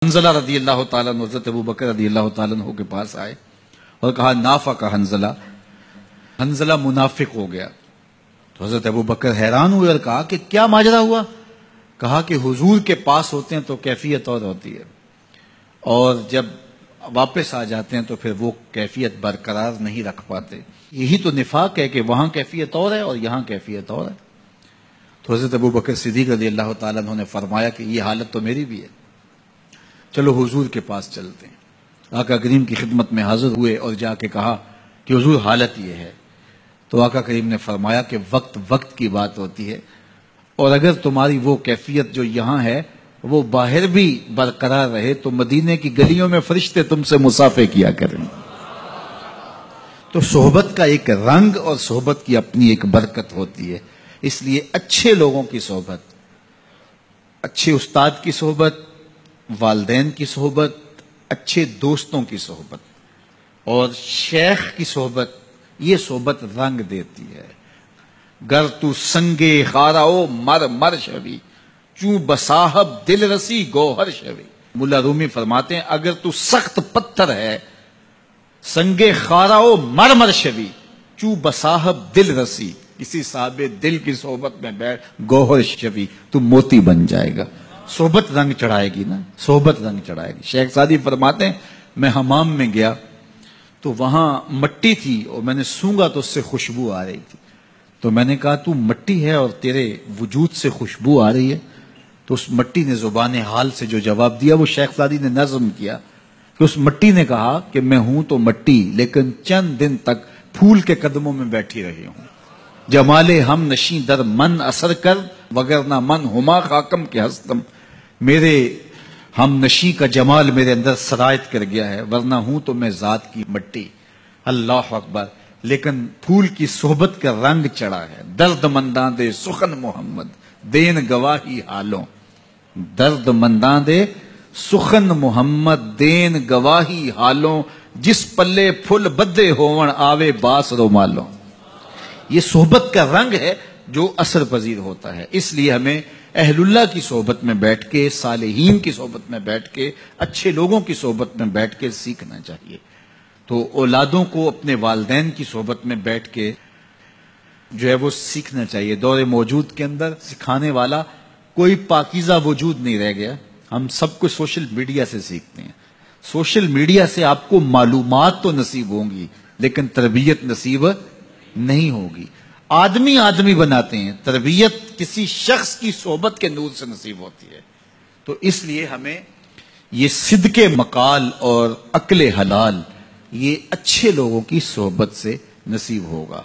حنظلہ رضی اللہ تعالیٰ عنہ حضرت ابو بکر رضی اللہ تعالیٰ عنہ کے پاس آئے اور کہا نافق حنظلہ، حنظلہ منافق ہو گیا۔ تو حضرت ابو بکر حیران ہوئے اور کہا کہ کیا ماجرا ہوا؟ کہا کہ حضور کے پاس ہوتے ہیں تو کیفیت اور ہوتی ہے، اور جب واپس آ جاتے ہیں تو پھر وہ کیفیت برقرار نہیں رکھ پاتے۔ یہی تو نفاق ہے کہ وہاں کیفیت اور ہے اور یہاں کیفیت اور ہے۔ تو حضرت ابو بکر صدیق رضی اللہ تعالیٰ عنہ نے فرمایا کہ یہ حالت تو میری بھی ہے، چلو حضور کے پاس چلتے ہیں۔ آقا کریم کی خدمت میں حاضر ہوئے اور جا کے کہا کہ حضور حالت یہ ہے۔ تو آقا کریم نے فرمایا کہ وقت وقت کی بات ہوتی ہے، اور اگر تمہاری وہ کیفیت جو یہاں ہے وہ باہر بھی برقرار رہے تو مدینے کی گلیوں میں فرشتے تم سے مصافحہ کیا کریں۔ تو صحبت کا ایک رنگ اور صحبت کی اپنی ایک برکت ہوتی ہے، اس لیے اچھے لوگوں کی صحبت، اچھے استاد کی صحبت، والدین کی صحبت، اچھے دوستوں کی صحبت اور شیخ کی صحبت، یہ صحبت رنگ دیتی ہے۔ گر تو سنگے خاراؤ مر مر شوی، چوں بصاحب دل رسی گوہر شوی۔ مولا رومی فرماتے ہیں اگر تو سخت پتھر ہے، سنگے خاراؤ مر مر شوی، چوں بصاحب دل رسی، کسی صاحب دل کی صحبت میں بیٹھ گوہر شوی، تو موتی بن جائے گا۔ صحبت رنگ چڑھائے گی نا، صحبت رنگ چڑھائے گی۔ شیخ سعدی فرماتے ہیں میں حمام میں گیا تو وہاں مٹی تھی اور میں نے سونگا تو اس سے خوشبو آ رہی تھی، تو میں نے کہا تو مٹی ہے اور تیرے وجود سے خوشبو آ رہی ہے؟ تو اس مٹی نے زبان حال سے جو جواب دیا وہ شیخ سعدی نے نظم کیا کہ اس مٹی نے کہا کہ میں ہوں تو مٹی لیکن چند دن تک پھول کے قدموں میں بیٹھی رہی ہوں۔ جمال ہم نشیں در من اثر کر وگرنہ من ہما خاکم کے ہستم، میرے ہم نشیں کا جمال میرے اندر سرایت کر گیا ہے، ورنہ ہوں تو میں ذات کی مٹی۔ اللہ اکبر۔ لیکن پھول کی صحبت کا رنگ چڑھا ہے۔ درد منداں دے سخن محمد دین گواہی حالوں، درد منداں دے سخن محمد دین گواہی حالوں، جس پلے پھل بدے ہون آوے باس رومالوں۔ یہ صحبت کا رنگ ہے جو اثر پذیر ہوتا ہے، اس لیے ہمیں اہل اللہ کی صحبت میں بیٹھ کے، صالحین کی صحبت میں بیٹھ کے، اچھے لوگوں کی صحبت میں بیٹھ کے سیکھنا چاہیے۔ تو اولادوں کو اپنے والدین کی صحبت میں بیٹھ کے جو ہے وہ سیکھنا چاہیے۔ دور موجود کے اندر سکھانے والا کوئی پاکیزہ وجود نہیں رہ گیا، ہم سب کچھ سوشل میڈیا سے سیکھتے ہیں۔ سوشل میڈیا سے آپ کو معلومات تو نصیب ہوں گی لیکن تربیت نصیب نہیں ہوگی۔ آدمی آدمی بناتے ہیں، تربیت کسی شخص کی صحبت کے نور سے نصیب ہوتی ہے۔ تو اس لیے ہمیں یہ صدق مقال اور عقل حلال یہ اچھے لوگوں کی صحبت سے نصیب ہوگا۔